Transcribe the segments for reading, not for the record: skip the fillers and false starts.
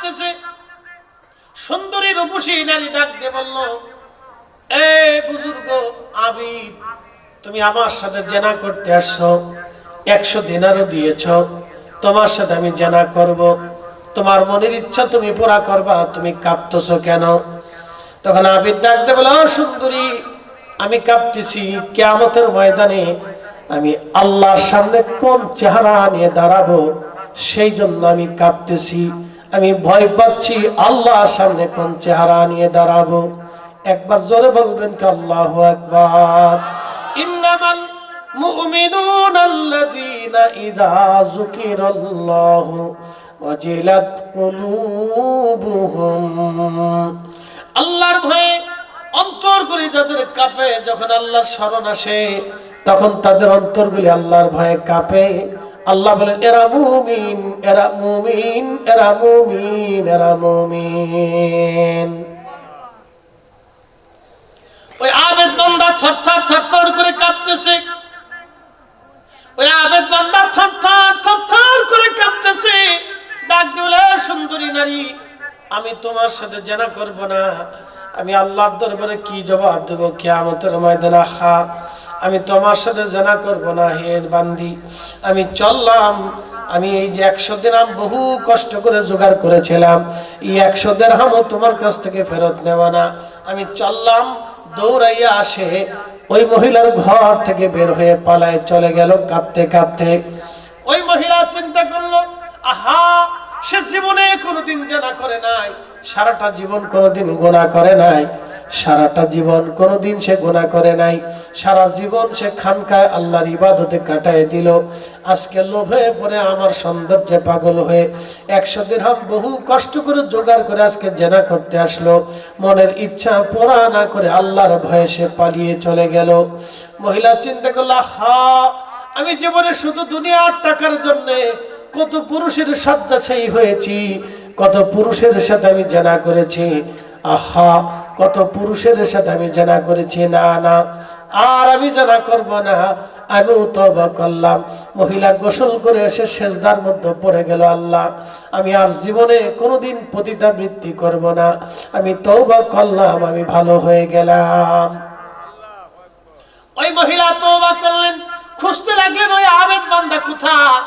কাঁপতেছে। সুন্দরী রূপসী নারী ডাক দিয়ে বলল, এ বুজুর্গ আবিদ, তুমি আমার সাথে জেনা করতে আসছো, 100 দিনারও দিয়েছ, তোমার সাথে আমি জেনা করব, তোমার মনের ইচ্ছা তুমি পুরা করবা, তুমি কাঁপতেছো কেন? তখন আবিদ ডাক দিয়ে বলল, সুন্দরী, আমি কাঁপতেছি কিয়ামতের ময়দানে আমি আল্লাহর সামনে কোন চেহারা নিয়ে দাঁড়াবো, সেই জন্য আমি কাঁপতেছি। আমি ভয় পাচ্ছি আল্লাহর সামনে কোন চেহারা নিয়ে দাঁড়াবো। একবার জোরে বলবেন কি আল্লাহু আকবার। ইন্নামাল মুমিনুনা আল্লাযীনা ইযা যুকিরাল্লাহু ওয়াজিলাত কুলুবুহুম। আল্লাহর ভয়ে অন্তরগুলি যাদের কাঁপে, যখন আল্লাহর স্মরণ আসে তখন তাদের অন্তরগুলি আল্লাহর ভয়ে কাঁপে। আল্লাহ বলেন, এরা মুমিন, এরা মুমিন, এরা মুমিন, এরা মুমিন। ওই আবেদ বান্দা থরথর থরথর করে কাঁপতেছে। ওই আবেদ বান্দা থরথর থরথর করে কাঁপতেছে। ডাক দিলে, সুন্দরী নারী, আমি তোমার সাথে জেনা করব না। আমি আল্লাহর দরবারে কি জবাব দেব কিয়ামতের ময়দানে? আহা, আমি তোমার সাথে জেনা করব না। হে বান্দি, আমি চললাম। আমি এই যে 100 দিরহাম বহু কষ্ট করে জোগাড় করেছিলাম, এই 100 দিরহামও তোমার কাছ থেকে ফেরত নেব না। আমি চললাম। দৌড়াইয়া আসে ওই মহিলার ঘর থেকে বের হয়ে পালায় চলে গেল কাঁদতে কাঁদতে। ওই মহিলা চিন্তা করলো, আহা, সে জীবনে কোনোদিন জেনা করে নাই, সারাটা জীবন কোনোদিন গুনাহ করে নাই, সারাটা জীবন কোনোদিন সে গুনাহ করে নাই, সারা জীবন সে খানকায় আল্লাহর ইবাদতে কাটায় দিল। আজকে লোভে পড়ে আমার সৌন্দর্যে পাগল হয়ে 100 দিরহাম বহু কষ্ট করে জোগাড় করে আজকে জেনা করতে আসলো। মনের ইচ্ছা পুরা না করে আল্লাহর ভয়ে সে পালিয়ে চলে গেল। মহিলা চিন্তা করলো, হা, আমি জীবনে শুধু দুনিয়ার টাকার জন্য কত পুরুষের শয্যাশায়ী হয়েছি, কত পুরুষের সাথে আমি জেনা করেছি। আহা, কত পুরুষের সাথে আমি জেনা করেছি। না না, আর আমি জেনা করব না। আমি তওবা করলাম। মহিলা গোসল করে এসে সেজদার মধ্যে পড়ে গেল, আল্লাহ, আমি আর জীবনে কোনোদিন পতিতাবৃত্তি করব না। আমি তওবা করলাম, আমি ভালো হয়ে গেলাম। ওই মহিলা তওবা করলেন, খুঁজতে লাগলেন ওই আবেদ বান্দা কোথায়।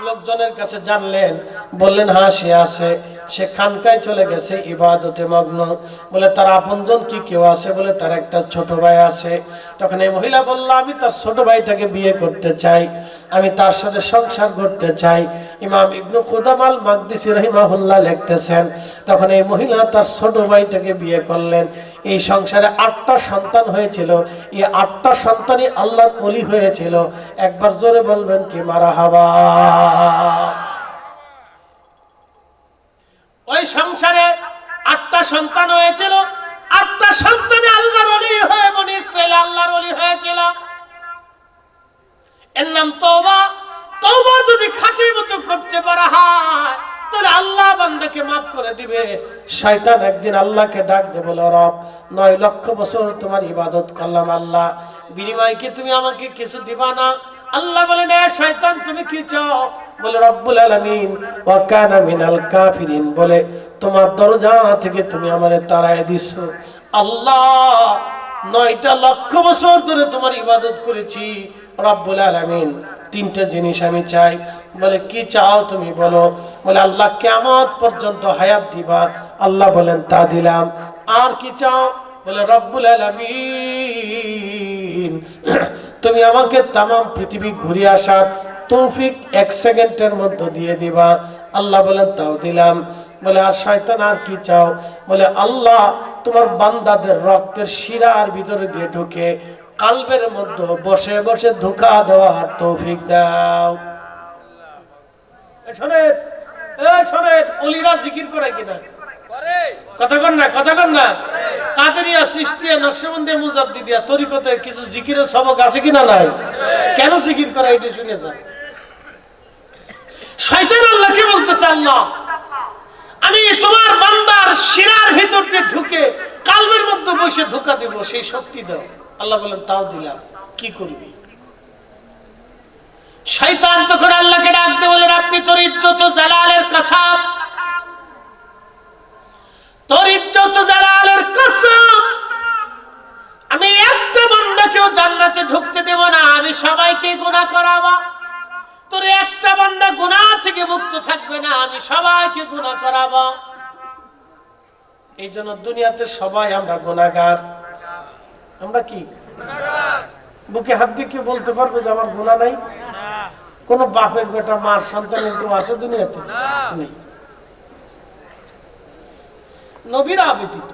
লোকজনের কাছে জানলেন, বললেন, হ্যাঁ, সে আছে, সে খানকায় চলে গেছে, ইবাদতে মগ্ন। বলে, তার আপনজন কি কেউ আছে? বলে, তার একটা ছোট ভাই আছে। তখন এই মহিলা বলল, আমি তার ছোট ভাইটাকে বিয়ে করতে চাই, আমি তার সাথে সংসার করতে চাই। ইমাম ইবনে কুদামাল মাকদিসি রাহিমাহুল্লাহ লিখতেছেন, তখন এই মহিলা তার ছোট ভাইটাকে বিয়ে করলেন। এই সংসারে 8টা সন্তান হয়েছিল। এই 8টা সন্তানই আল্লাহর ওলি হয়েছিল। একবার জোরে বলবেন কি মারহাবা। ওই সংসারে 8টা সন্তান হয়েছিল। 8টা সন্তানে আল্লাহর ওলি হয়ে বনি ইসরাইল আল্লাহর ওলি হয়েছিল। এর নাম তওবা। তওবা যদি খাঁটি মতো করতে পারা হয় তাহলে আল্লাহ বান্দাকে মাফ করে দিবে। শয়তান একদিন আল্লাহকে ডাক দিয়ে বলে, রব, 9 লক্ষ বছর তোমার ইবাদত করলাম, আল্লাহ, বিনিময়ে কি তুমি আমাকে কিছু দিবা না? আল্লাহ বলেন, এ শয়তান, তুমি কি চাও? বলে, রব্বুল আলামিন ওয়া কানা মিনাল কাফিরিন, বলে, তোমার দরজা থেকে তুমি আমারে তাড়ায় দিছো। আল্লাহ, 9টা লক্ষ বছর ধরে তোমার ইবাদত করেছি, রব্বুল আলামিন, 3টা জিনিস আমি চাই। বলে, কি চাও তুমি বলো? বলে, আল্লাহ, কিয়ামত পর্যন্ত হায়াত দিবা। আল্লাহ বলেন, তা দিলাম। আর কি চাও? বলে, রব্বুল আলামিন, তুমি আমাকে তাম পৃথিবী ঘুরে আসার তৌফিক 1 সেকেন্ডের মধ্যে দিয়ে দিবা। আল্লাহ বলেন, তাও দিলাম। বলে, আর শয়তান, আর কি চাও? বলে, আল্লাহ, তোমার বান্দাদের রক্তের শিরার ভিতরে দিয়ে ঢুকে কালবের মধ্যে বসে বসে ধোঁকা দেওয়ার তৌফিক দাও। শোনেন, শোনেন, ওলিরা জিকির করে কিনা? কথা কন না, কথা কন না। কাদেরিয়া, চিশতিয়া, নকশবন্দিয়া, মুজাদ্দিদিয়া তরিকতে কিছু জিকিরের সবক আছে কিনা? নাই। কেন জিকির করে এটা শুনে যান। শয়তান আল্লাহকে বলতেছে, আল্লাহ, আমি তোমার বান্দার শিরার ভিতর দিয়ে ঢুকে কালবের মধ্যে বসে ধোঁকা দেব, সেই শক্তি দাও। আল্লাহ বলেন, তাও দিলাম। কি করবি? শয়তান তখন আল্লাহকে ডাকতে বলেন, আপনি তোর ইজ্জত জালালের কসম, ইজ্জত জালালের কসম, আমি একটা বান্দাকেও জান্নাতে ঢুকতে দেব না, আমি সবাইকে গুনাহ করাবো। তোর একটা বান্দা গুনাহ থেকে মুক্ত থাকবে না, আমি সবাইকে গুনাহ করাবো। এই জন্য দুনিয়াতে সবাই আমরা গুনাহগার। আমরা কি গুনাহগার? বুকে হাত দিয়ে কি বলতে পারবে যে আমার গুনাহ নাই? কোন বাপের বেটা মার সন্তানের কেউ আছে দুনিয়াতে? নেই। নবীরা ব্যতীত,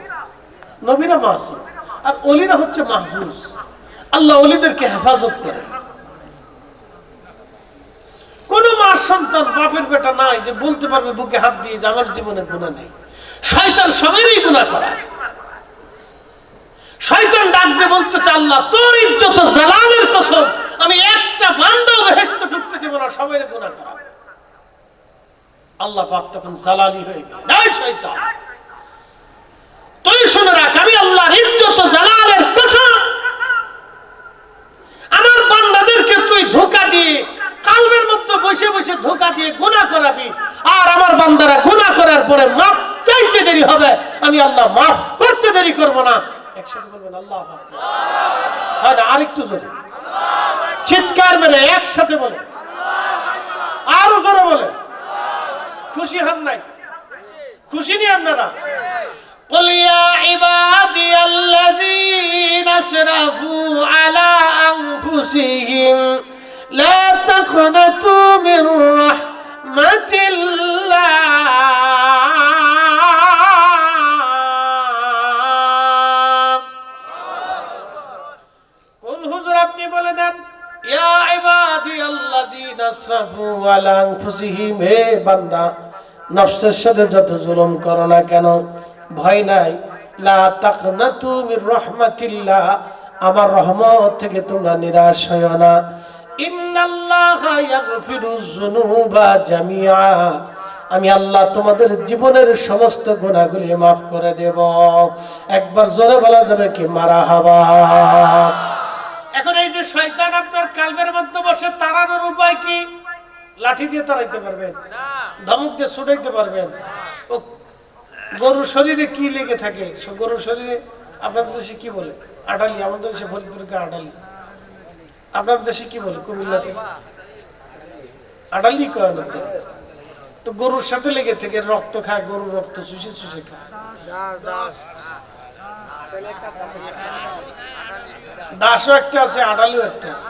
নবীরা মাসুম, আর ওলিরা হচ্ছে মাহফুজ। আল্লাহ ওলিদেরকে হেফাজত করে। কোন মার সন্তান বাপের বেটা নাই যে বলতে পারবে বুকে হাত দিয়ে যে আমার জীবনে গুনাহ নেই। শয়তান সবারই গুনাহ করায়। শয়তান ডাক দিয়ে বলতেছে, আল্লাহ তোর ইজ্জত জালালের কসম, আমি একটা বান্দাও বেহেশতে ঢুকতে দেব না, সবাই গুনাহ করাবে। আল্লাহ পাক তখন জালালি হয়ে গেলেন, এই শয়তান তুই শুনে রাখ, আমি আল্লাহর ইজ্জত জালালের কসম, আমার বান্দাদেরকে তুই ধোঁকা দিয়ে কালবের মধ্যে বসে বসে ধোঁকা দিয়ে গুনাহ করাবি, আর আমার বান্দারা গুনাহ করার পরে মাফ চাইতে দেরি হবে, আমি আল্লাহ মাফ করতে দেরি করব না। একসাথে বলবেন আল্লাহু আকবার। হ্যাঁ, আরেকটু জোরে চিৎকার মেরে একসাথে বলে, আরো জোরে বলে। খুশি হন নাই? খুশি নি আপনারা? قل يا عبادي الذين اسرفوا على أنفسهم لا تقنطوا من رحمة الله قل হুজুর আপনি বলে দেন, ইয়া ইবাদি আল্লাযীনা আসরাফু আলা আনফুসিহিম, হে বান্দা নফসের সাথে যত জুলুম করো না কেন, ভয় নাই, লা তাকনাতু মির রাহমাতিল্লাহ, আমার রহমত থেকে তোমরা নিরাশ হয়ো না। ইন্নাল্লাহা ইয়াগফিরুয যুনুবা জামিআ, আমি আল্লাহ তোমাদের জীবনের সমস্ত গুনাহগুলি maaf করে দেব। একবার জোরে বলা যাবে কি মারহাবা? এখন এই যে শয়তান আপনার কালবের মধ্যে বসে, তাড়ানোর উপায় কি? লাঠি দিয়ে তাড়াইতে পারবেন না, ধমক দিয়ে ছুটাইতে পারবেন না। ও গরুর শরীরে কি লেগে থাকে? গরুর শরীরে আপনাদের দেশে কি বলে? আটালি। আমাদের দেশে ফরিদপুরকে আটালি। আপনাদের দেশে কি বলে? কুমিল্লাতে আটালি কয় না। তো গরুর সাথে লেগে থেকে রক্ত খায়, গরুর রক্ত চুষে চুষে খায়। দাসও একটা আছে, আটালিও একটা আছে।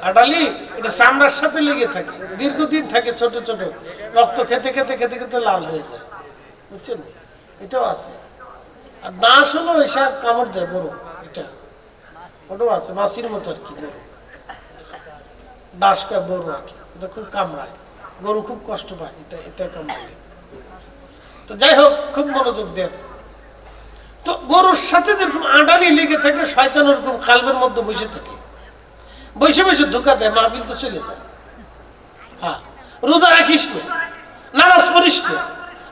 আটালি এটা চামড়ার সাথে লেগে থাকে, দীর্ঘদিন থাকে, ছোট ছোট রক্ত খেতে খেতে খেতে খেতে লাল হয়ে যায়, বুঝছেন? এটাও আছে। আর দাস হলো এসব কামড় দেয় বড়, এটা ওটাও আছে, মাছির মতো আর কি। দাস কা বড় আর কি, এটা খুব কামড়ায়, গরু খুব কষ্ট পায় এটা এটা কামড়ায়। তো যাই হোক, খুব মনোযোগ দেন। তো গরুর সাথে যেরকম আডালি লেগে থাকে, শয়তান ওরকম কালবের মধ্যে বসে থাকে, বসে বসে ধোঁকা দেয়, মাহফিল তো চলে যায়। হ্যাঁ, রোজা রাখিস না, নামাজ পড়িস না,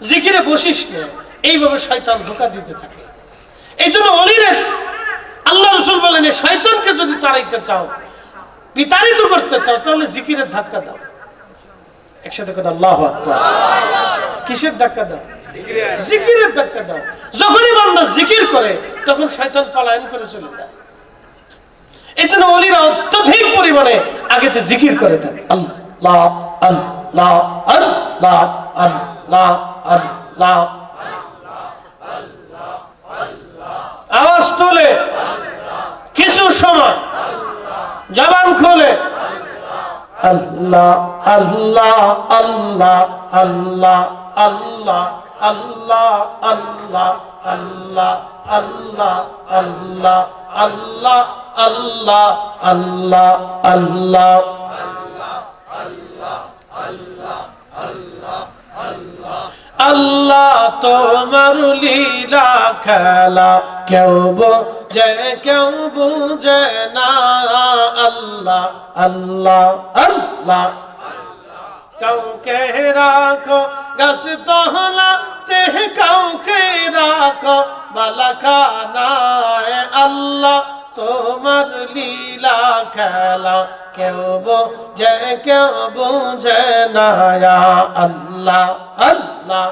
জিকিরে বসিস না, এইভাবে শয়তান ধোঁকা দিতে থাকে। এই জন্য ওলিরে আল্লাহ রাসূল বলেন, শয়তানকে যদি তাড়াইতে চাও, বিতাড়িত করতে চাও, তাহলে জিকিরের ধাক্কা দাও। একসাথে করে আল্লাহু আকবার। কিসের ধাক্কা দাও? জিকিরের ধাক্কা দাও। যখনই বান্দা জিকির করে, তখন শয়তান পলায়ন করে চলে যায়। এই জন্য ওলিরা অত্যধিক পরিমাণে আগেতে জিকির করে দেন। আল্লাহ আল্লাহ আল্লাহ আল্লাহ আল্লাহ। আওয়াজ তোলে, কিছু সময় জবান খোলে, আল্লাহ আল্লাহ আল্লাহ আল্লাহ আল্লাহ আল্লাহ আল্লাহ আল্লাহ আল্লাহ আল্লাহ আল্লাহ আল্লাহ আল্লাহ আল্লাহ আল্লাহ। তোমার লীলা খেলা কেউ বোঝে কেউ বুঝে না। আল্লাহ আল্লাহ আল্লাহ। কাউকে রাখো গাছ তহলাতে, কাউকে রাখো বালাখানায়। আল্লাহ তোমার লীলা খেলা কেউ বোঝে কেউ বুঝে না। আল্লাহ আল্লাহ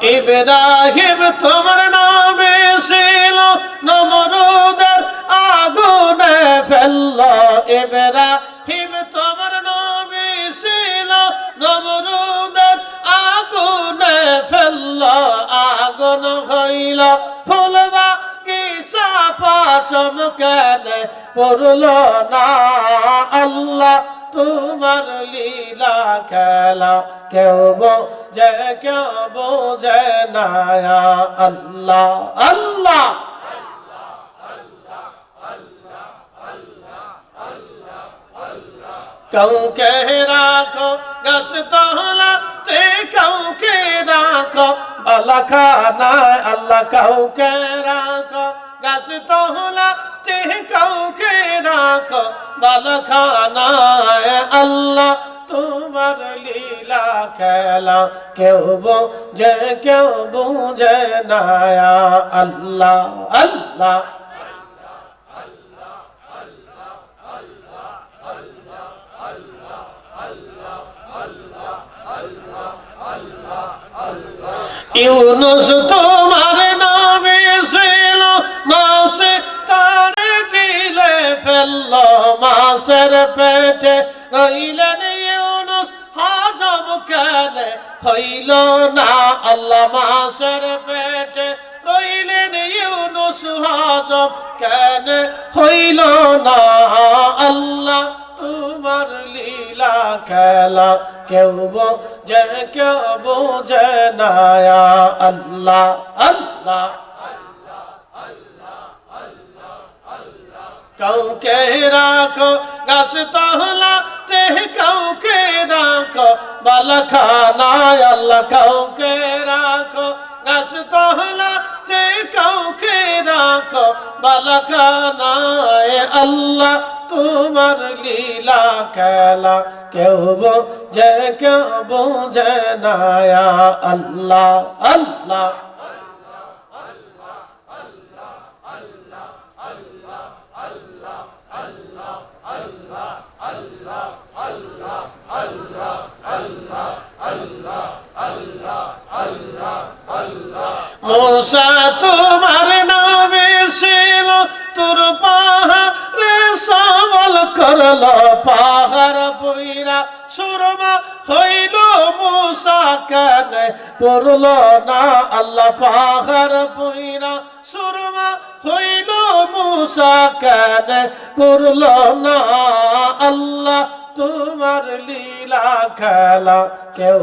ইব্রাহিম তোমার নবী ছিল নমরুদের আগুনে ফেললো ইব্রাহিম তোমার নবী ছিল নমরুদের আগুনে ফেললো আগুন হইল ফুলবা কিসা পাশম কেন পড়লো না আল্লাহ তোমার লীলা খেলা কেউ বোঝে না আল্লাহ আল্লাহ কাউকে রাখো গাছ তলাতে কাউকে রাখো বালাখানায় আল্লাহ কাউকে রাখো গাছ তলাতে কাউকে রাখো বালাখানায় আল্লাহ তোমার লীলা খেলা কেউ বুঝে না আল্লাহ আল্লাহ ইউনুস তোমার নামে ছিল মাছে তারে গিলে ফেললো মাছের পেটে রইলেন ইউনুস হজম কেন হইল না আল্লাহ মাছের পেটে রইলেন ইউনুস হজম কেন হইল না আল্লাহ তোমার লীলা খেলা কেউ বোঝে না আল্লাহ আল্লাহ কাউকে রাখো গাছ তলাতে কাউকে রাখো বালাখানায় আল্লাহ কাউকে রাখো গাছ তলাতে কাউকে রাখো বালাখানায় আল্লাহ তোমার লীলা খেলা কেউ বোঝে না আল্লাহ আল্লাহ मूसा तुम्हार नामे ছিল তোর পাহাড়ে সবল করলো পাহাড় বইরা সুরমা হইল मूसा কেন পড়লো না আল্লাহ পাহাড় বইরা সুরমা হইল मूसा কেন পড়লো না আল্লাহ তোমার লীলা খেলা কেউ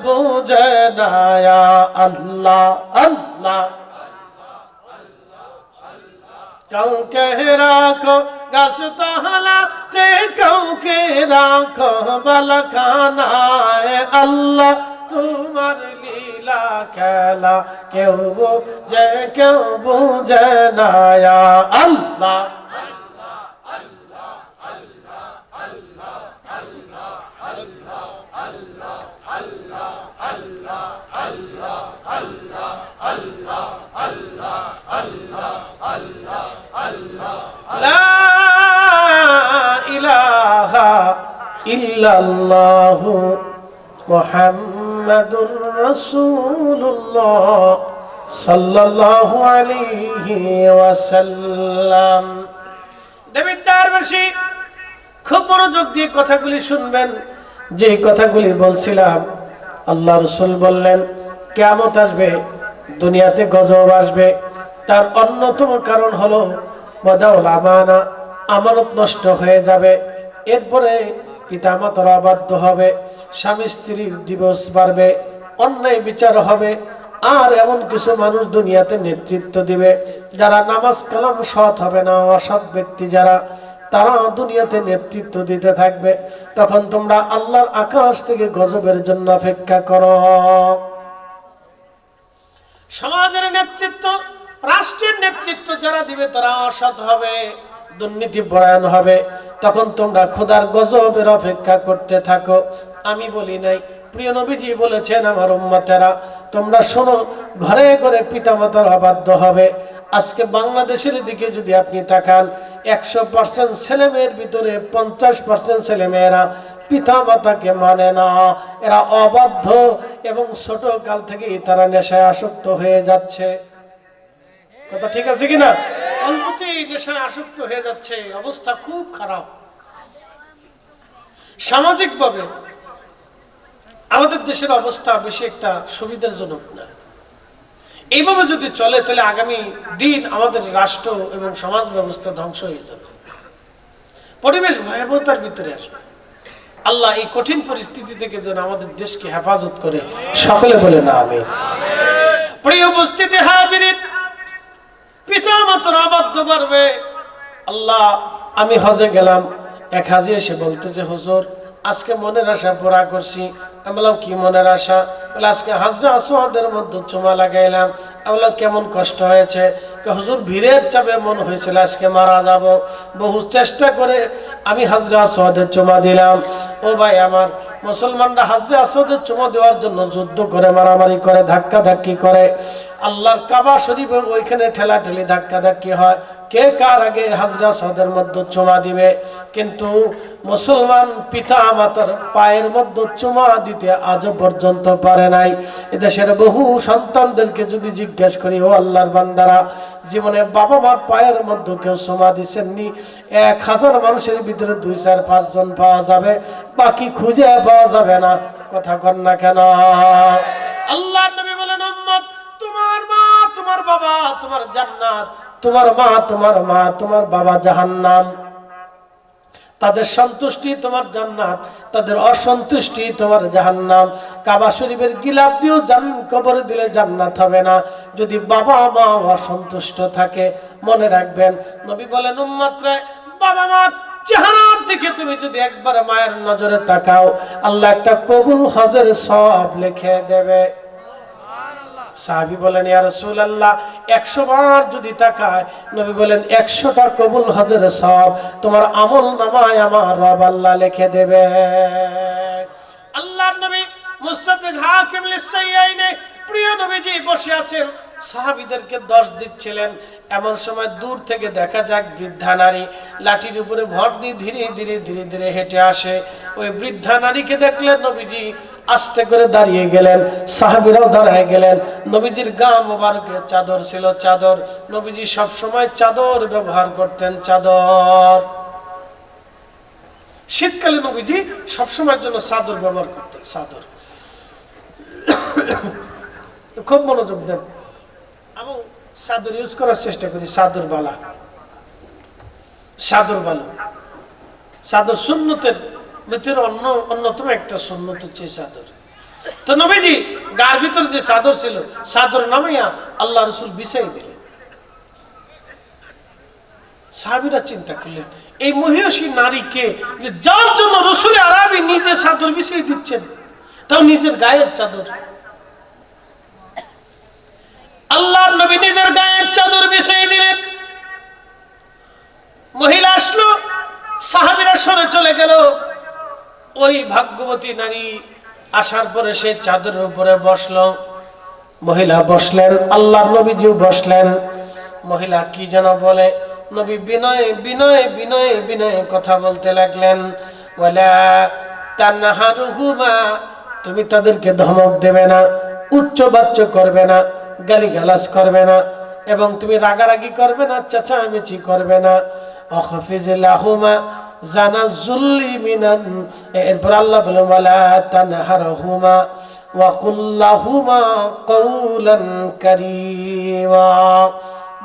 বুঝে না আল্লাহ আল্লাহ কাউকে রাখো গাছ তলাতে কাউকে রাখো বালাখানায় আল্লাহ তোমার লীলা খেলা কেউ বুঝে না আল্লাহ লা ইলাহা ইল্লাল্লাহু মুহাম্মাদুর রাসূলুল্লাহ সাল্লাল্লাহু আলাইহি ওয়াসাল্লাম। দেবিদ্বারবাসী খুব মনোযোগ দিয়ে কথাগুলি শুনবেন। যে কথাগুলি বলছিলাম, আল্লাহ রাসূল বললেন কিয়ামত আসবে, দুনিয়াতে গজব আসবে। তার অন্যতম কারণ হলো বদাউল আমানা, আমানত নষ্ট হয়ে যাবে। এরপরে পিতামাতার অবাধ্য হবে, স্বামী স্ত্রীর ডিভোর্স বাড়বে, অন্যায় বিচার হবে। আর এমন কিছু মানুষ দুনিয়াতে নেতৃত্ব দিবে যারা নামাজ কালাম সৎ হবে না, অসৎ ব্যক্তি যারা, তারা দুনিয়াতে নেতৃত্ব দিতে থাকবে। তখন তোমরা আল্লাহর আকাশ থেকে গজবের জন্য অপেক্ষা করো। সমাজের নেতৃত্ব, রাষ্ট্রের নেতৃত্ব যারা দিবে তারা অসৎ হবে, দুর্নীতি পরায়ণ হবে। তখন তোমরা খোদার গজবের অপেক্ষা করতে থাকো। আমি বলি নাই, প্রিয় নবীজি বলেছেন, আমার উম্মতেরা তোমরা শোনো, ঘরে ঘরে পিতামাতার অবাধ্য হবে। আজকে বাংলাদেশের দিকে যদি আপনি তাকান, 100% ছেলে মেয়ের ভিতরে 50% ছেলে মেয়েরা পিতা মাতাকে মানে না, এরা অবাধ্য এবং ছোট কাল থেকেই তারা নেশায় আসক্ত হয়ে যাচ্ছে। কথা ঠিক আছে কিনা? অল্পতেই নেশায় আসক্ত হয়ে যাচ্ছে, অবস্থা খুব খারাপ। সামাজিকভাবে আমাদের দেশের অবস্থা বেশি একটা সুবিধাজনক না। এইভাবে যদি চলে তাহলে আগামী দিন আমাদের রাষ্ট্র এবং সমাজ ব্যবস্থা ধ্বংস হয়ে যাবে, পরিবেশ ভয়াবহতার ভিতরে আসবে। আল্লাহ এই কঠিন পরিস্থিতি থেকে যেন আমাদের দেশকে হেফাজত করে, সকলে বলে না আমিন। প্রিয় উপস্থিতি হাজিরিন, পিতা মাতার অবাধ্য পারবে। আল্লাহ, আমি হজে গেলাম, এক হাজি এসে বলতেছে, হুজুর আজকে মনের আশা পুরা করছি। আমি বললাম, কি মনের আশা? বলে, আজকে হাজরা আসওয়াদের মধ্যে চুমা লাগাইলাম। আমি বললাম, কেমন কষ্ট হয়েছে? হুজুর ভিড়ের চাপে মন হয়েছিল আজকে মারা যাব, বহু চেষ্টা করে আমি হাজরা আসওয়াদের চুমা দিলাম। ও ভাই আমার, মুসলমানরা হাজরা আসওয়াদের চুমা দেওয়ার জন্য যুদ্ধ করে, মারামারি করে, ধাক্কা ধাক্কি করে। আল্লাহর কাবা শরীফের ওইখানে ঠেলাঠেলি ধাক্কা ধাক্কি হয়, কে কার আগে হাজরা আসওয়াদের মধ্যে চুমা দিবে। কিন্তু মুসলমান পিতা মাতার পায়ের মধ্যে চুমা দিতে আজও পর্যন্ত পারে নাই। এদেশের বহু সন্তানদেরকে যদি জিজ্ঞেস করি, ও আল্লাহর বান্দারা, জীবনে বাবা মার পায়ের মধ্যে কেউ চুমা দিচ্ছেননি? 1000 মানুষের ভিতরে 2, 4, 5 জন পাওয়া যাবে, বাকি খুঁজে পাওয়া যাবে না। কথা কন না কেন? আল্লাহর নবী বলেন, উম্মত, তোমার মা তোমার বাবা তোমার জান্নাত, তোমার মা তোমার বাবা জাহান্নাম। তাদের সন্তুষ্টি তোমার জান্নাত, তাদের অসন্তুষ্টি তোমার জাহান্নাম। কাবা শরীফের গিলাফ দিয়েও কবরে দিলে জান্নাত হবে না যদি বাবা মা অসন্তুষ্ট থাকে। মনে রাখবেন, নবী বলেন, উম্মতরা, বাবা মা চেহারার দিকে তুমি যদি একবার মায়ের নজরে তাকাও, আল্লাহ একটা কবুল হজের সওয়াব লিখে দেবে। সাহাবী বলেন, ইয়া রাসূলুল্লাহ, 100 বার যদি তাকায়, নবী বলেন 100টা কবুল হজের সওয়াব তোমার আমল নামায় আমার রব আল্লাহ লিখে দেবে। আল্লাহর নবী মুস্তাদরিক হাকিম লিসাইয়াইনে, প্রিয় নবীজি বসে আছেন, সাহাবীদেরকে দর্শ দিচ্ছিলেন। এমন সময় দূর থেকে দেখা যাক বৃদ্ধা নারী লাঠির উপরে ভর দিয়ে ধীরে ধীরে ধীরে ধীরে হেঁটে আসে। ওই বৃদ্ধা নারীকে দেখলেন নবীজি আস্তে করে দাঁড়িয়ে গেলেন, সাহাবীরাও দাঁড়ায় গেলেন। নবীজির গা মোবারকে চাদর ছিল, চাদর। নবীজি সব সময় চাদর ব্যবহার করতেন, চাদর। শীতকালে নবীজি সব সময়ের জন্য চাদর ব্যবহার করতেন, চাদর। খুব মনোযোগ দেন, আমি চাদর ইউজ করার চেষ্টা করি। চাদর বালা, চাদর বালা, চাদর সুন্নতের ভিতরে অন্যতম একটা সুন্নত হচ্ছে চাদর। তো নবীজি গার ভিতরে যে চাদর ছিল, চাদর নামাইয়া আল্লাহ রাসূল বিছাই দিলেন। সাহাবীরা চিন্তা করলেন, এই মহিষী নারীকে, যে যার জন্য রাসূল আরবি নিজে চাদর বিছিয়ে দিচ্ছেন, তাও নিজের গায়ের চাদর। আল্লাহর নবী নিজের গায়ের চাদর বিছিয়ে দিলেন। মহিলা আসলো, সাহাবীরা সরে চলে গেল। ওই ভাগ্যবতী নারী আসার পরে সে চাদরের উপরে বসলো। মহিলা বসলেন, আল্লাহর নবীজিও বসলেন। মহিলা কি যেন বলে, নবী বিনয়ে বিনয়ে বিনয়ে বিনয়ে কথা বলতে লাগলেন। ওয়ালা তানহারুহুমা, তুমি তাদেরকে ধমক দেবে না, উচ্চবাচ্য করবে না, গালিগালাজ করবে না, এবং তুমি রাগারাগি করবে না, চেঁচামেচি করবে না। আখফিজ লাহুমা জানাজুল্লি মিনান, এরপর আল্লাহ বলেন, ওয়ালা তানহারহুমা ওয়া কুল লাহুমা কওলান কারীমা।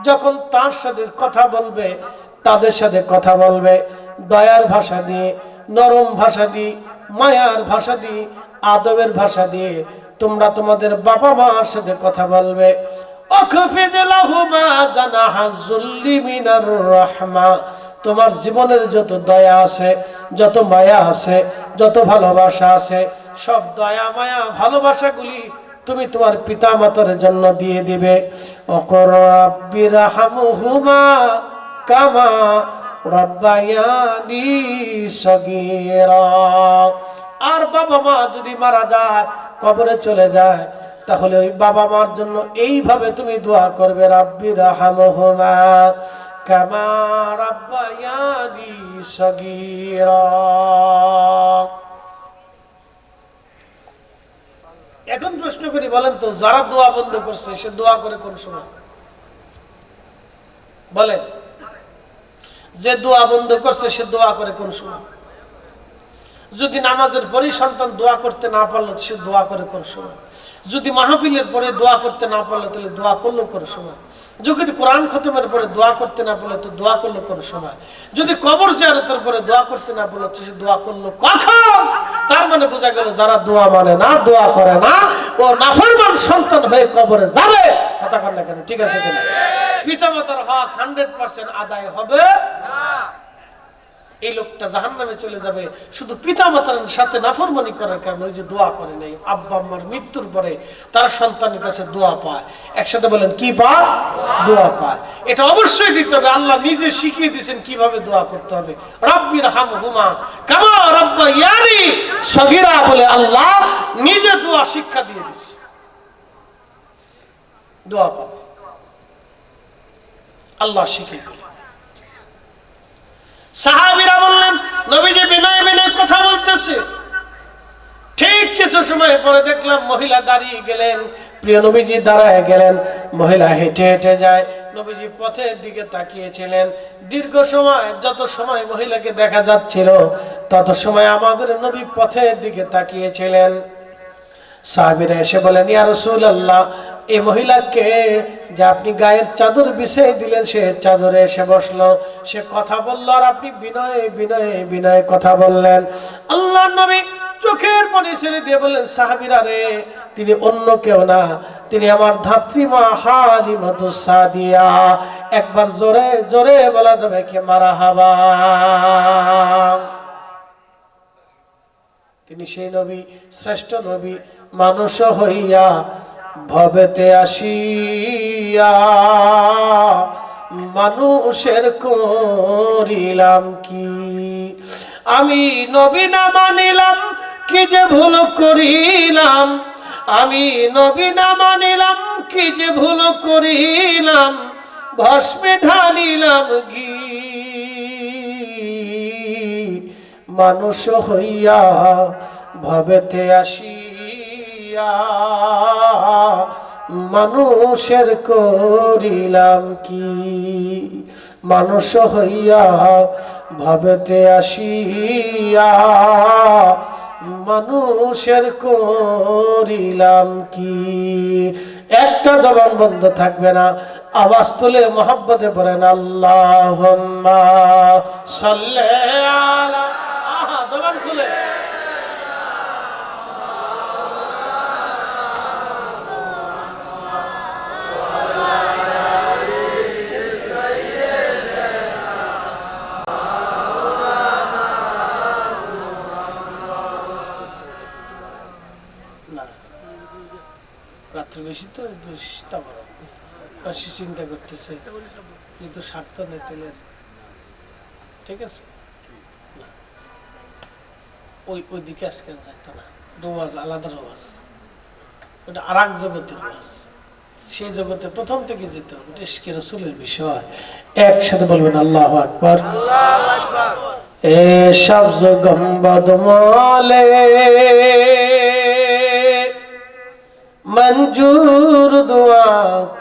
যখন তার সাথে কথা বলবে, তাদের সাথে কথা বলবে দয়ার ভাষা দিয়ে, নরম ভাষা দিয়ে, মায়ার ভাষা দিয়ে, আদবের ভাষা দিয়ে। তোমরা তোমাদের বাবা মার সাথে কথা বলবে। আখফিজ লাহুমা জানাহাজুল্লি মিনার রাহমা, তোমার জীবনের যত দয়া আছে, যত মায়া আছে, যত ভালোবাসা আছে, সব দয়া মায়া ভালোবাসাগুলি তুমি তোমার পিতা মাতার জন্য দিয়ে দিবে। ওয়াকুর রাব্বিরহামহুমা কামা রাব্বায়ানি সগীরা। আর বাবা মা যদি মারা যায়, কবরে চলে যায়, তাহলে ওই বাবা মার জন্য এইভাবে তুমি দোয়া করবে, রাব্বিরহামহুমা কামা রাব্বায়ানি সগীরা। করি বলেন তো, যারা দোয়া বন্ধ করছে সে দোয়া করে কোন সময়? বলেন, যে দোয়া বন্ধ করছে সে দোয়া করে কোন সময়? যদি নামাজের পরে সন্তান দোয়া করতে না পারলো সে দোয়া করে কোন সময়? যদি মাহফিলের পরে দোয়া করতে না পারলো তাহলে দোয়া করলো কোন সময়? যদি কোরআন খতমের পরে দোয়া করতে না পারলো তো দোয়া করলো কোন সময়? যদি কবর জিয়ারতের পরে দোয়া করতে না পারলো তো সে দোয়া করলো কখন? তার মানে বোঝা গেল যারা দোয়া মানে না, দোয়া করে না, ও নাফরমান সন্তান হয়ে কবরে যাবে। কথা কন না কেন? ঠিক আছে কিনা? পিতামাতার হক 100% আদায় হবে না। এই লোকটা জাহান্নামে চলে যাবে শুধু পিতামাতার সাথে নাফরমানি করার কারণে। ওই যে দোয়া করে নাই, আব্বা আম্মার মৃত্যুর পরে তারা সন্তানের কাছে দোয়া পায়। একসাথে বলেন, কি পায়? দোয়া পায়। এটা অবশ্যই দিতে হবে। আল্লাহ নিজে শিখিয়ে দিয়েছেন কিভাবে দোয়া করতে হবে। রাব্বির হামহুমা কামা রাব্বায়ানি সগীরা বলে আল্লাহ নিজে দোয়া শিক্ষা দিয়ে দিয়েছে। দোয়া পাবে, আল্লাহ শিখিয়ে দিলেন। সাহাবীরা বললেন, নবীজি বিনয় বিনয় কথা বলতেছে। ঠিক কিছু সময় পরে দেখলাম মহিলা দাঁড়িয়ে গেলেন। প্রিয় নবীজি দাঁড়ায় গেলেন, মহিলা হেঁটে হেঁটে যায়। নবীজি পথের দিকে তাকিয়েছিলেন দীর্ঘ সময়। যত সময় মহিলাকে দেখা যাচ্ছিল তত সময় আমাদের নবী পথের দিকে তাকিয়েছিলেন। সাহাবীরা এসে বলেন, ইয়া রাসূলুল্লাহ, এই মহিলাকে যে আপনি গায়ের চাদর বিছিয়ে দিলেন সে চাদরে এসে বসলো, সে কথা বললো, আর আপনি বিনয়ে বিনয়ে বিনয়ে কথা বললেন। আল্লাহর নবী চোখের পানি ছেড়ে দিয়ে বললেন, সাহাবীরা রে, তিনি অন্য কেউ না, তিনি আমার ধাত্রীমা হালিমাতুস সাদিয়া। একবার জোরে জোরে বলা যাবে কি মারহাবা? তিনি সেই নবী, শ্রেষ্ঠ নবী, মানুষ হইয়া ভবেতে আসিয়া মানুষের করিলাম কি? আমি নবী না মানিলাম কি যে ভুল করিলাম, আমি নবী না মানিলাম কি যে ভুল করিলাম, ভস্মে ঢালিলাম ঘি। মানুষ হইয়া ভবেতে আসিয়া মানুষের করিলাম কি? মানুষ হইয়া ভবেতে আসিয়া মানুষের করিলাম কি? একটা জবান বন্ধ থাকবে না, আওয়াজ তুলে মহব্বতে পড়েন আল্লাহুম্মা সাল্লি আলা। জবান খুলে রাত্রে বেশি তো বেশি চিন্তা করতেছে কিন্তু স্বার্থ নেই তেলের। ঠিক আছে, ওই দিকে আজকে যাইতো না। রোয়াজ আলাদা রোয়াজ, ওটা আর এক জগতের রোয়াজ। সেই জগতে প্রথম থেকে যেতে হবে। ওটা ইশকে রাসূলের বিষয়। একসাথে বলবেন আল্লাহু আকবার। এ সবজ গম্বদ মালে मंजूर दुआ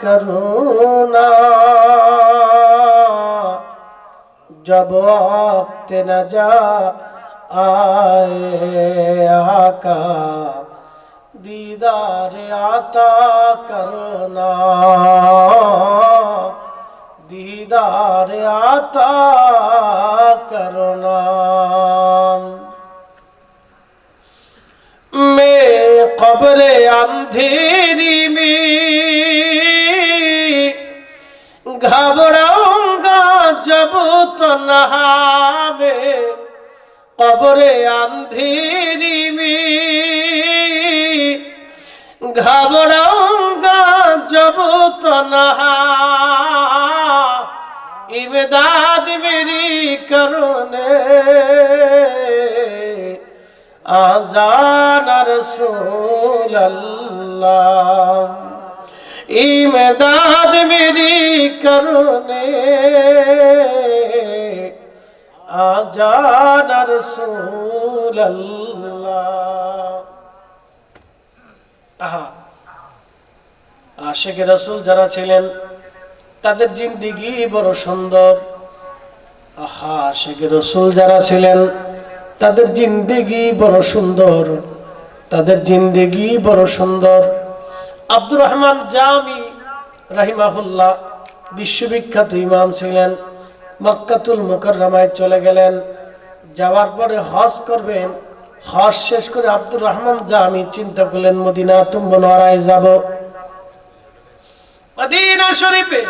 करूना, जब वक्त न जा आए आका दीदार आता करना, दीदार आता करना। मैं कब्रे अंधेरी में घबराऊंगा जब तन्हा में, कब्रे अंधेरी में घबराऊंगा जब तन्हा, इमदाद मेरी करने आजान रसूल अल्लाह, इमदाद मेरी करने आजान रसूल अल्लाह। আশিক রাসূল যারা ছিলেন তাদের জিন্দেগি বড় সুন্দর। আশিক রাসূল যারা ছিলেন তাদের জিন্দেগি বড় সুন্দর, তাদের জিন্দেগি বড় সুন্দর। আব্দুর রহমান জামি রাহিমাহুল্লাহ বিশ্ববিখ্যাত ইমাম ছিলেন। মক্কাতুল মুকাররমায় চলে গেলেন, যাওয়ার পরে হজ করবেন। হজ শেষ করে আব্দুর রহমান জামি চিন্তা করলেন মদিনাতুল মুনাওয়ারায় যাব। মদিনা শরীফে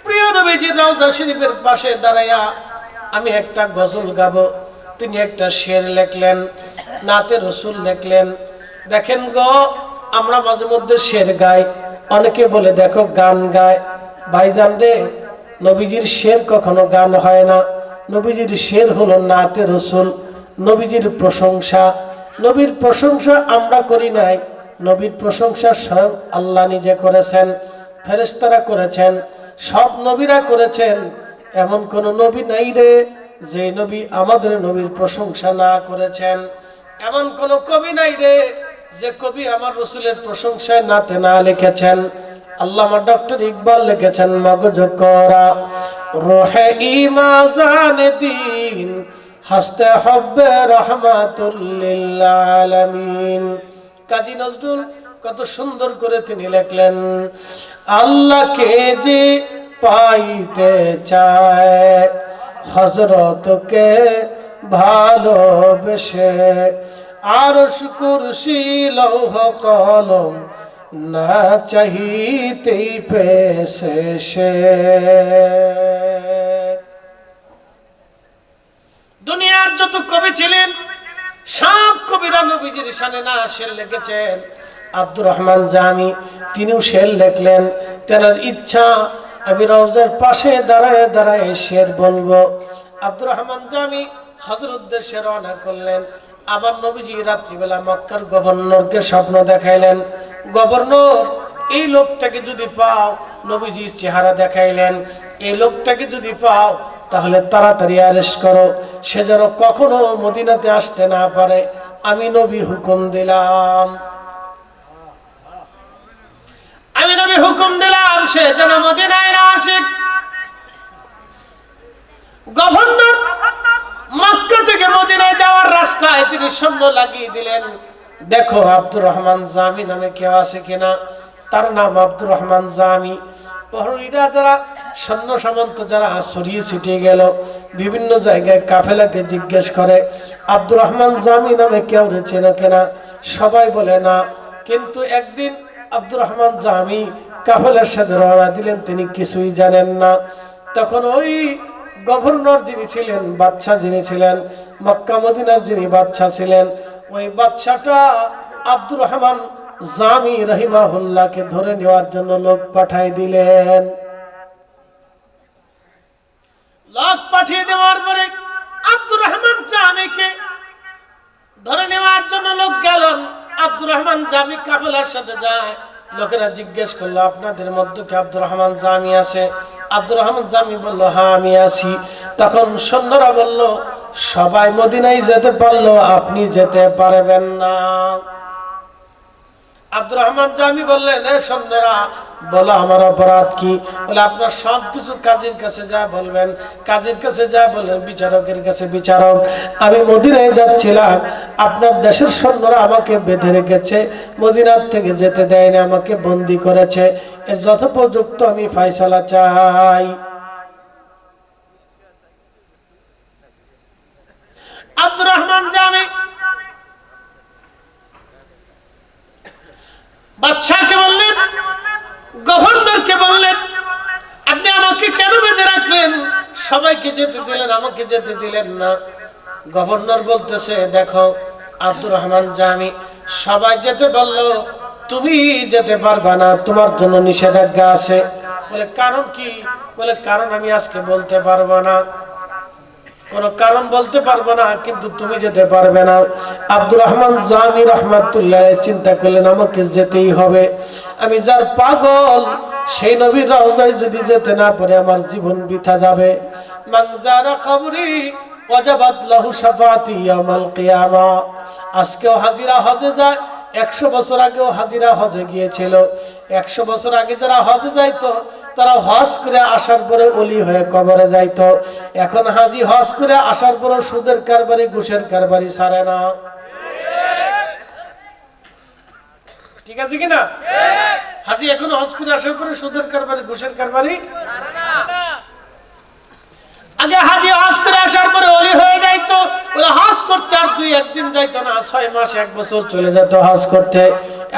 প্রিয় নবীজির রওজা শরীফের পাশে দাঁড়ায়া আমি একটা গজল গাবো। তিনি একটা শের লিখলেন, নাতে রসুল লিখলেন। দেখেন গো, আমরা মাঝে মধ্যে শের গাই, অনেকে বলে দেখো গান গায়। ভাইজান রে, নবীজির শের কখনো গান হয় না। নবীজির শের হলো নাতে রসুল, নবীজির প্রশংসা। নবীর প্রশংসা আমরা করি নাই, নবীর প্রশংসা স্বয়ং আল্লাহ নিজে করেছেন, ফেরেশতারা করেছেন, সব নবীরা করেছেন। এমন কোন নবী নাই রে যে নবী আমাদের নবীর প্রশংসা না করেছেন। এমন কোন কবি নাই রে যে কবি আমার রসুলের প্রশংসায় নাতে না লিখেছেন। আল্লামা ডক্টর ইকবাল লিখেছেন, মগজ করা রোহে ইমাজান দিন হাসতে হব্বে রহমাতুল লিল আলামিন। কাজী নজরুল কত সুন্দর করে তিনি লিখলেন, আল্লাহকে যে পাইতে চায় হযরতকে ভালোবেসে, আরশ কুরসি লৌহ কলম না চাহিতেই পেয়েছে সে। দুনিয়ার যত কবি ছিলেন সব কবিরা নবীজির শানে না শের লিখেছেন। আব্দুর রহমান জামি তিনিও শের লিখলেন। তেনার ইচ্ছা আমি রওজার পাশে দাঁড়ায় দাঁড়ায় শের বলবো। আব্দুর রহমান জামি হজর উদ্দেশ্যে রওনা করলেন। আবার নবীজি রাত্রিবেলা মক্কার গভর্নরকে স্বপ্ন দেখাইলেন। গভর্নর, এই লোকটাকে যদি পাও, নবীজির চেহারা দেখাইলেন, এই লোকটাকে যদি পাও তাহলে তাড়াতাড়ি অ্যারেস্ট করো, সে যেন কখনো মদিনাতে আসতে না পারে। আমি নবী হুকুম দিলাম, আমি নবী হুকুম দিলাম সে যেন মদিনায় না আসে। গভর্নর মক্কা থেকে মদিনায় যাওয়ার রাস্তায় তিনি সৈন্য লাগিয়ে দিলেন। দেখো আব্দুর রহমান জামি নামে কেউ আছে কিনা। তার নাম আব্দুর রহমান জামি। প্রহরীরা যারা সৈন্য সামন্ত যারা ছড়িয়ে ছিটিয়ে গেল, বিভিন্ন জায়গায় কাফেলাকে জিজ্ঞেস করে আব্দুর রহমান জামি নামে কেউ চেনো কিনা। সবাই বলে না। কিন্তু একদিন আব্দুর রহমান জামি কাফেলার সাথে রওনা দিলেন, তিনি কিছুই জানেন না। তখন ওই গভর্নর যিনি ছিলেন, বাদশা যিনি ছিলেন, মক্কা মদিনার যিনি বাদশা ছিলেন, ওই বাদশাটা আব্দুর রহমান জামি রাহিমাহুল্লাহকে ধরে নেওয়ার জন্য লোক পাঠিয়ে দিলেন। লোক পাঠিয়ে দেওয়ার পরে আব্দুর রহমান জামিকে ধরে নেওয়ার জন্য লোক গেলেন। আব্দুর রহমান জামি কাফেলার সাথে যায়। লোকেরা জিজ্ঞেস করলো, আপনাদের মধ্যে কি আব্দুর রহমান জামি আছে? আব্দুর রহমান জামি বলল, হ্যাঁ আমি আছি। তখন সৈন্যরা বলল, সবাই মদিনায় যেতে পারলো, আপনি যেতে পারবেন না। আব্দুর রহমান জামি বললেন, এ সৈন্যরা বলো আমার অপরাধ কি? বলে আপনার সবকিছু কাজীর কাছে যা বলবেন, কাজীর কাছে যা বলবেন, বিচারকের কাছে বিচারক। আমি মদিনায় যাচ্ছিলাম, আপনার দেশের সৈন্যরা আমাকে বেঁধে রেখেছে, মদিনার থেকে যেতে দেয়নি, আমাকে বন্দী করেছে। এর যথোপযুক্ত আমি ফয়সালা চাই। আব্দুর রহমান জামি বাদশাকে বললেন, গভর্নরকে বললেন, আপনি আমাকে কেন বেঁধে রাখলেন? সবাইকে যেতে দিলেন, আমাকে যেতে দিলেন না। গভর্নর বলতেছে, দেখো আব্দুর রহমান জামি সবাই যেতে বললো, তুমি যেতে পারবা না, তোমার জন্য নিষেধাজ্ঞা আছে। বলে কারণ কি? বলে কারণ আমি আজকে বলতে পারবো না, কোন কারণ বলতে পারবো না, কিন্তু তুমি যেতে পারবে না। আব্দুর রহমান জামি রাহমাতুল্লাহ চিন্তা করলেন, আমাকে যেতেই হবে। আমি যার পাগল, সেই নবীর রওজায় যদি যেতে না পারে আমার জীবন বৃথা যাবে। মান যারা কবরি ওয়াজাবাত লাহু শাফাআতি ইয়াউমাল কিয়ামা। আজকেও হাজিরা হজে যায়, 100 বছর আগেও হাজিরা হজে গিয়েছিল। 100 বছর আগে যারা হজে যাইতো তারা হজ করে আসার পরে ওলি হয়ে কবরে যাইতো। এখন হাজি হজ করে আসার পরে সুদের কারবারি ঘুষের কারবারি ছাড়ে না। ঠিক আছে কিনা? হাজি এখন হজ করে আসার পরে সুদের কারবারি ঘুষের কারবারি আগে হাজি হজ করে আসার পরে ওলি হয়ে যাইতো। ওরা হজ করতে আর 2-1 দিন যাইতো না, 6 মাস 1 বছর চলে যেত হজ করতে।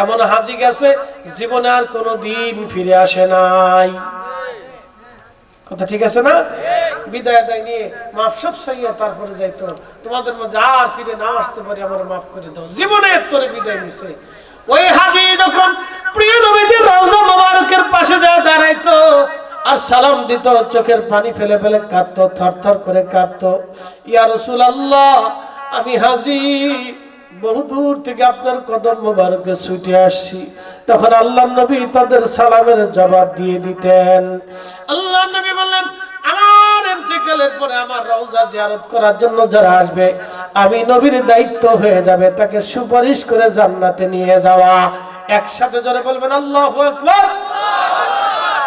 এমন হাজি গেছে জীবনে আর কোনো দিন ফিরে আসে নাই। কথা ঠিক আছে না? বিদায় দেয় নিয়ে মাফ সব চাইয়া তারপরে যাইতো, তোমাদের মাঝে আর ফিরে না আসতে পারি আমার মাফ করে দাও। জীবনে তোরে বিদায় নিছে। ওই হাজি যখন প্রিয় নবীজির রওজা মোবারকের পাশে যায় দাঁড়াইতো আর সালাম দিত, চোখের পানি ফেলে ফেলে কাঁদতো, থরথর করে কাঁদতো। ইয়া রাসূলুল্লাহ, আমি হাজি বহুদূর থেকে আপনার কদম মোবারকে ছুটে আসছি। তখন আল্লাহর নবী তাদের সালামের জবাব দিয়ে দিতেন। আল্লাহর নবী বললেন, আমার ইন্তেকালের পরে আমার রওজা জিয়ারত করার জন্য যারা আসবে, আমি নবীর দায়িত্ব হয়ে যাবে তাকে সুপারিশ করে জান্নাতে নিয়ে যাওয়া। একসাথে জোরে বলবেন আল্লাহু আকবার।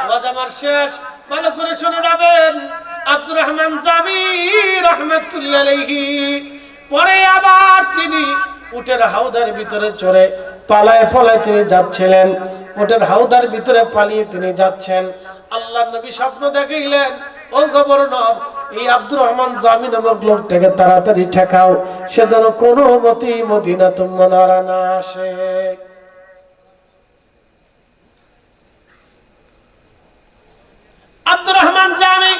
ওয়াজ আমার শেষ, ভালো করে শুনে যাবেন। আব্দুর রহমান জামি রাহমাতুল্লাহ আলাইহি পরে আবার তিনি উটের হাউদার ভিতরে চড়ে পালায় পালায় তিনি যাচ্ছিলেন। উটের হাউদার ভিতরে পালিয়ে তিনি যাচ্ছেন। আল্লাহর নবী স্বপ্ন দেখাইলেন, ও গভর্নর, এই আব্দুর রহমান জামি নামক লোকটাকে তাড়াতাড়ি ঠেকাও, সে যেন কোনো মতেই মদিনাতুল মুনাওয়ারা না আসে। আব্দুর রহমান জামি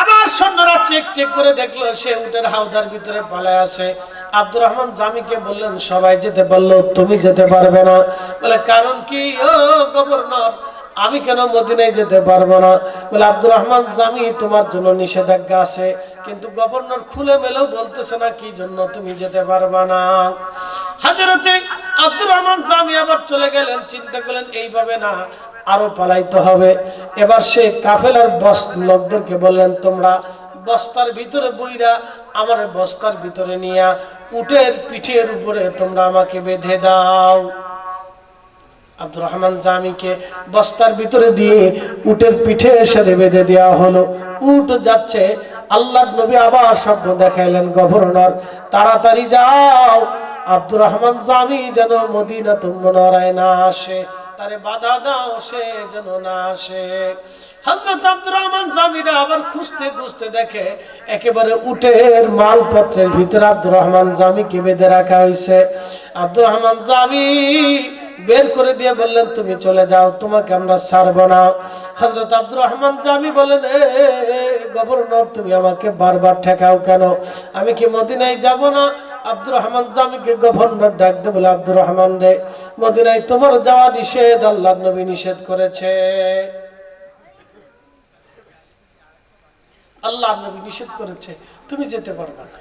আবার সৈন্যরা চেক টেক করে দেখলো সে উটের হাউদার ভিতরে পালায় আছে। আব্দুর রহমান জামিকে বললেন, সবাই যেতে পারলো, তুমি যেতে পারবে না। বলে, কারণ কি? ও গভর্নর, আমি কেন মদিনায় যেতে পারবো না? বলে, আব্দুর রহমান জামি, তোমার জন্য নিষেধাজ্ঞা আছে। কিন্তু গভর্নর খুলে মেলেও বলতেছে না কি জন্য তুমি যেতে পারবা না। হযরতে আব্দুর রহমান জামি আবার চলে গেলেন। চিন্তা করলেন, এইভাবে না, আরো পালাইতে হবে। এবার সে কাফেলার লোকদেরকে বললেন, তোমরা বস্তার ভিতরে বইরা আমার বস্তার ভিতরে নিয়া উটের পিঠের উপরে তোমরা আমাকে বেঁধে দাও। আব্দুর রহমান জামিকে বস্তার ভিতরে দিয়ে উটের পিঠে এসে বেঁধে দেওয়া হলো। উট যাচ্ছে। আল্লাহর নবী আবার স্বপ্ন দেখাইলেন, গভর্নর তাড়াতাড়ি যাও, আব্দুর রহমান জামি যেন মদিনাতুল মুনাওয়ারায় না আসে, তারে বাধা দাও, সে যেন না আসে। হযরত আব্দুর রহমান জামিরা আবার খুঁজতে খুঁজতে দেখে একেবারে উটের মালপত্রের ভিতরে আব্দুর রহমান জামিকে বেঁধে রাখা হয়েছে। আব্দুর রহমান জামি বের করে দিয়ে বললেন, তুমি চলে যাও, তোমাকে আমরা ছাড়ব না। হযরত আব্দুর রহমান জামি বলেন, এ গভর্নর, তুমি আমাকে বারবার ঠেকাও কেন? আমি কি মদিনায় যাব না? আব্দুর রহমান জামিকে গভর্নর ডাক দে, বলে, আব্দুর রহমান রে, মদিনায় তোমার যাওয়া নিষেধ, আল্লাহর নবী নিষেধ করেছে। আল্লাহর নবী নিষেধ করেছে, তুমি যেতে পারবে না।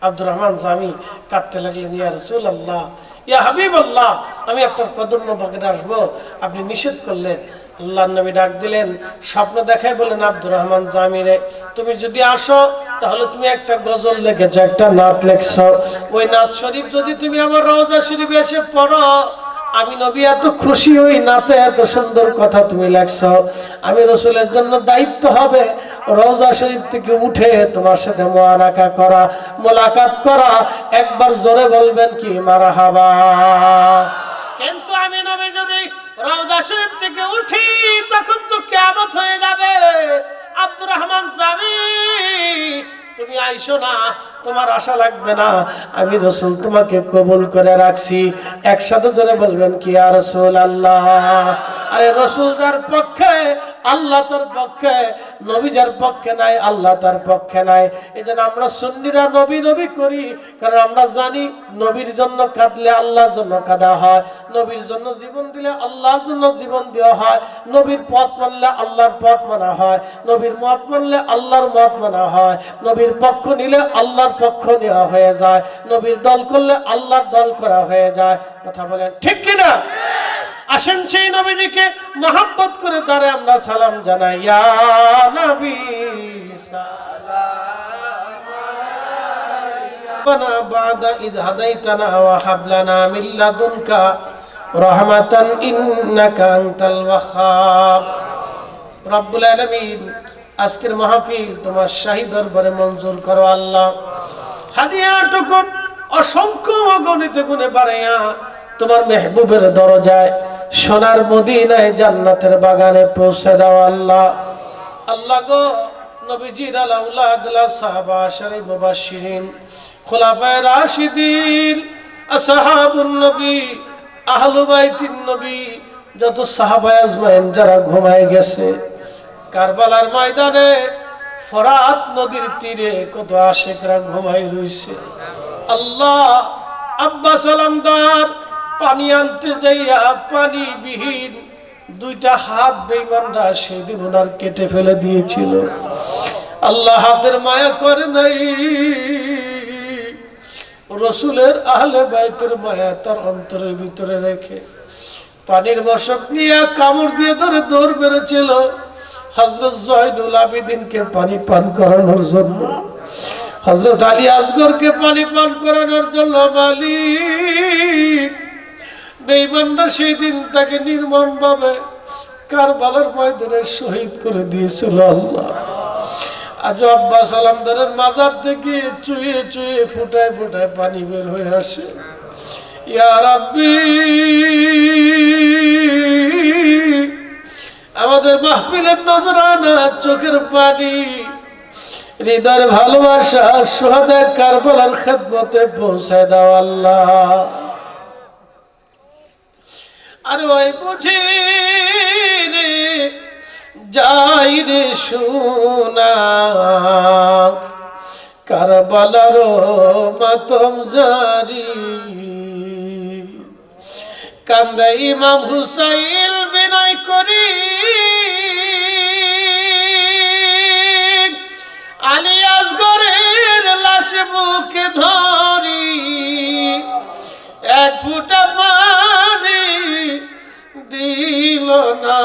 আব্দুর রহমান জামি কাঁদতে লাগলেন, ইয়া রাসূলুল্লাহ, ইয়া হাবিবাল্লাহ, আমি আপনার কদম মোবারকে আসবো, আপনি নিষেধ করলেন। আল্লাহর নবী ডাক দিলেন, স্বপ্ন দেখায় বলেন, আব্দুর রহমান জামি রে, তুমি যদি আসো তাহলে তুমি একটা গজল লিখেছো, একটা নাত লিখছো, ওই নাত শরীফ যদি তুমি আমার রওজা শরীফে এসে পড়ো, আমি নবী এত খুশি হই, নাতে এত সুন্দর কথা তুমি লেখছো, আমি রাসূলের জন্য দায়িত্ব হবে রওজা শরীফ থেকে উঠে তোমার সাথে মোলাকাত করা। একবার জোরে বলবেন কি মারহাবা। কিন্তু আমি নবী যদি রওজা শরীফ থেকে উঠি তখন তো কিয়ামত হয়ে যাবে। আব্দুর রহমান জামি, তুমি আইসো না, তোমার আশা লাগবে না, আমি রাসূল তোমাকে কবুল করে রাখছি। একসাথে জোরে বলবেন কি ইয়া রাসূলুল্লাহ। আরে রাসূল যার পক্ষে আল্লাহ তার পক্ষে, নবী যার পক্ষে নাই আল্লাহ তার পক্ষে নাই। এজন্য আমরা সুন্নিরা নবী নবী করি, কারণ আমরা জানি নবীর জন্য কাঁদলে আল্লাহর জন্য কাঁদা হয়, নবীর জন্য জীবন দিলে আল্লাহর জন্য জীবন দেওয়া হয়, নবীর পথ মানলে আল্লাহর পথ মানা হয়, নবীর মত মানলে আল্লাহর মত মানা হয়, নবীর পক্ষ নিলে আল্লাহর পক্ষ নেওয়া হয়ে যায়, নবীর দল করলে আল্লাহর দল করা হয়ে যায়। কথা বলেন ঠিক কিনা? আসেন সেই নবীজিকে মহব্বত করে দাঁড়ে আমরা সালাম জানাই, ইয়া নবী সালাম আলাইকা, ربنا بعد إذ هديتنا وهب لنا من لدنك رحمة إنك أنت الوهاب রব্বুল আলামিন আজকের মাহফিল তোমার শাহী দরবারে মঞ্জুর করো আল্লাহ। হাদিয়াটুকু অসংখ্য অগণিত গুণে বাড়াইয়া তোমার মেহবুবের দরজায় সোনার মদিনায় জান্নাতের বাগানে পৌঁছে দাও আল্লাহ। আল্লাহ গো, নবীজির আউলাদুল্লাহ সাহাবা আশারে মুবাশশিরিন খুলাফায়ে রাশিদিন আসহাবুন নবী আহলে বাইতিন নবী যত সাহাবায়ে আজমাইন যারা ঘুমায় গেছে, কারবালার ময়দানে ফরাত নদীর তীরে কত আশিকরা ঘুমায় রইছে। আল্লাহ, আব্বাস আলমদার পানি আনতে যাইয়া পানি বিহীন দুইটা হাত বেঈমানরা সেদিন ওনার কেটে ফেলে দিয়েছিল। আল্লাহ হাতের মায়া করে নাই, রসুলের আহলে বাইতের মায়া তার অন্তরের ভিতরে রেখে পানির মশক নিয়ে কামড় দিয়ে ধরে দৌড় বেরোছিল হযরত জয়নুল আবেদিনকে পানি পান করানোর জন্য, হযরত আলী আসগরকে পানি পান করানোর জন্য। মালিক, বেঈমানরা সেই দিন তাকে নির্মমভাবে কারবালার ময়দানে শহীদ করে দিয়েছিল। আল্লাহ, আজ আব্বাস আলমদারের মাজার থেকে চুয়ে চুয়ে ফুটায় ফুটায় পানি বের হয়ে আসে। ইয়া রাব্বি, আমাদের মাহফিলের নজরানা, চোখের পানি, হৃদয়ের ভালোবাসা সুহাদা কারবালার খেদমতে পৌঁছায় দাও আল্লাহ। আর ওই বুঝি রে যাই রে সোনা কারবালার মাতম জারি, কান্দে ইমাম হুসাইন বিনয় করি, আলী আসগরের লাশ বুকে ধরি, এক ফুটা পানি দিল না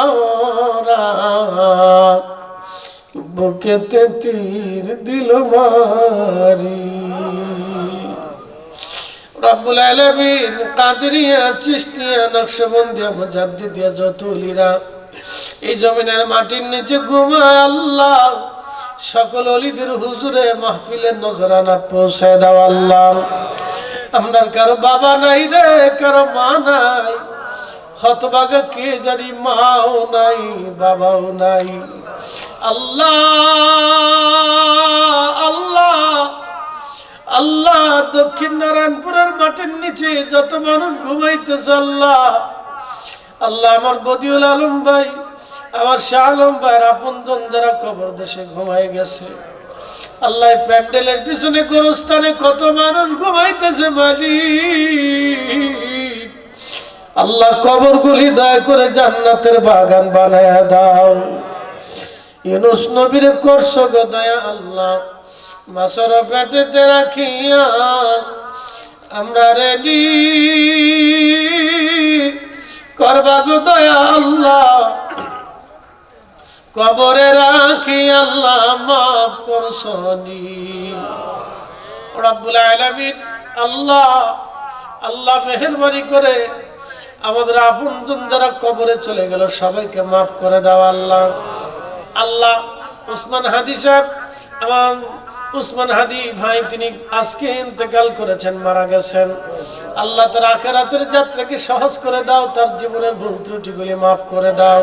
ওরা, বুকেতে তীর দিল মারি। রব্বুল আলামিন কাদেরিয়া, চিশতিয়া, নকশবন্দিয়া, মুজাদ্দিদিয়া যত ওলিরা এই জমিনের মাটির নিচে ঘুমায় আল্লাহ, সকল ওলিদের হুজুরে মাহফিলের নজরানা পৌঁছায় দাও আল্লাহ। আমরার কারো বাবা নাই রে, কারো মা নাই, হতভাগা কে জানি মাও নাই বাবাও নাই। আল্লাহ আল্লাহ আল্লাহ, দক্ষিণ নারায়ণপুরের মাটির নিচে যত মানুষ ঘুমাইতেছে আল্লাহ, আল্লাহ আমার বদিউল আলম ভাই, আমার শাহ আলম ভাইয়ের আপনজন যারা কবর দেশে ঘুমাই গেছে, আল্লাহ প্যান্ডেলের পিছনে গোরস্থানে কত মানুষ ঘুমাইতেছে মালিক, আল্লাহ কবরগুলি দয়া করে জান্নাতের বাগান বানায়া দাও। ইউনূস নবীর করছো গো দয়া আল্লাহ, মাসর পেটেতে রাখিয়া আমরা রেডি করবা গো দয়া আল্লাহ, কবরে রাখি আল্লাহ মাফ করছনি। রব্বুল আলামিন আল্লাহ আল্লাহ মেহেরবানি করে আমাদের আপনজন যারা কবরে চলে গেল সবাইকে মাফ করে দাও আল্লাহ। আল্লাহ, উসমান হাদি সাহেব, আমার উসমান হাদি ভাই, তিনি আজকে ইন্তেকাল করেছেন, মারা গেছেন। আল্লাহ তার আখিরাতের যাত্রাকে সহজ করে দাও, তার জীবনের ভুল ত্রুটিগুলি মাফ করে দাও।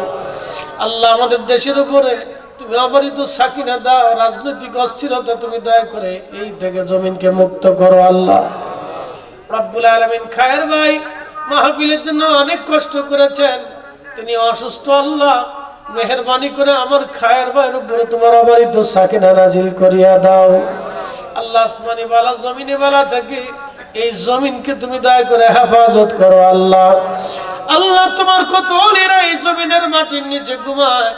আল্লাহ আমাদের দেশের উপরে তুমি অবারিত সাকিনা দাও, রাজনৈতিক অস্থিরতা তুমি দয়া করে এই থেকে জমিনকে মুক্ত করো আল্লাহ। রব্বুল আলামিন খায়ের ভাই মাহফিলের জন্য অনেক কষ্ট করেছেন, তিনি অসুস্থ। আল্লাহ মেহেরবানি করে আমার খায়ের ভাইয়ের উপরে তোমার অবারিত সাকিনা নাজিল করিয়া দাও আল্লাহ। আসমানি বালা জমিনি বালা থেকে এই জমিনকে তুমি দয়া করে হেফাজত করো আল্লাহ। আল্লাহ তোমার কত ওলিরা এই জমিনের মাটির নিচে ঘুমায়,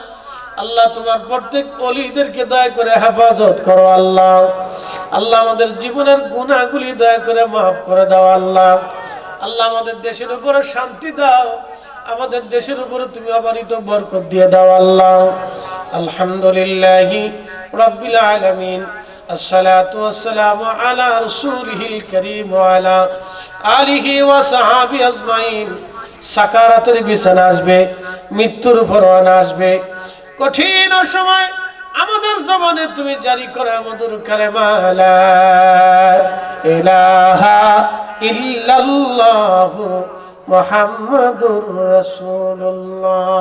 আল্লাহ তোমার প্রত্যেক ওলিদেরকে দয়া করে হেফাজত করো আল্লাহ। আল্লাহ আমাদের জীবনের গুনাহগুলি দয়া করে মাফ করে দাও আল্লাহ। আল্লাহ আমাদের দেশের উপরে শান্তি দাও, আমাদের দেশের উপরে তুমি অবারিত বরকত দিয়ে দাও আল্লাহ। আলহামদুলিল্লাহি রাব্বিল আলামিন। الصلاة والسلام على رسوله الكريم وعلى آله وصحابه أجمعين সাকারাতের বিছানা আসবে, মৃত্যুর পরোয়ানা আসবে, কঠিন সময় আমাদের জবানে তুমি জারি করো মধুর কালেমা লা ইলাহা ইল্লাল্লাহু মুহাম্মাদুর রাসূলুল্লাহ।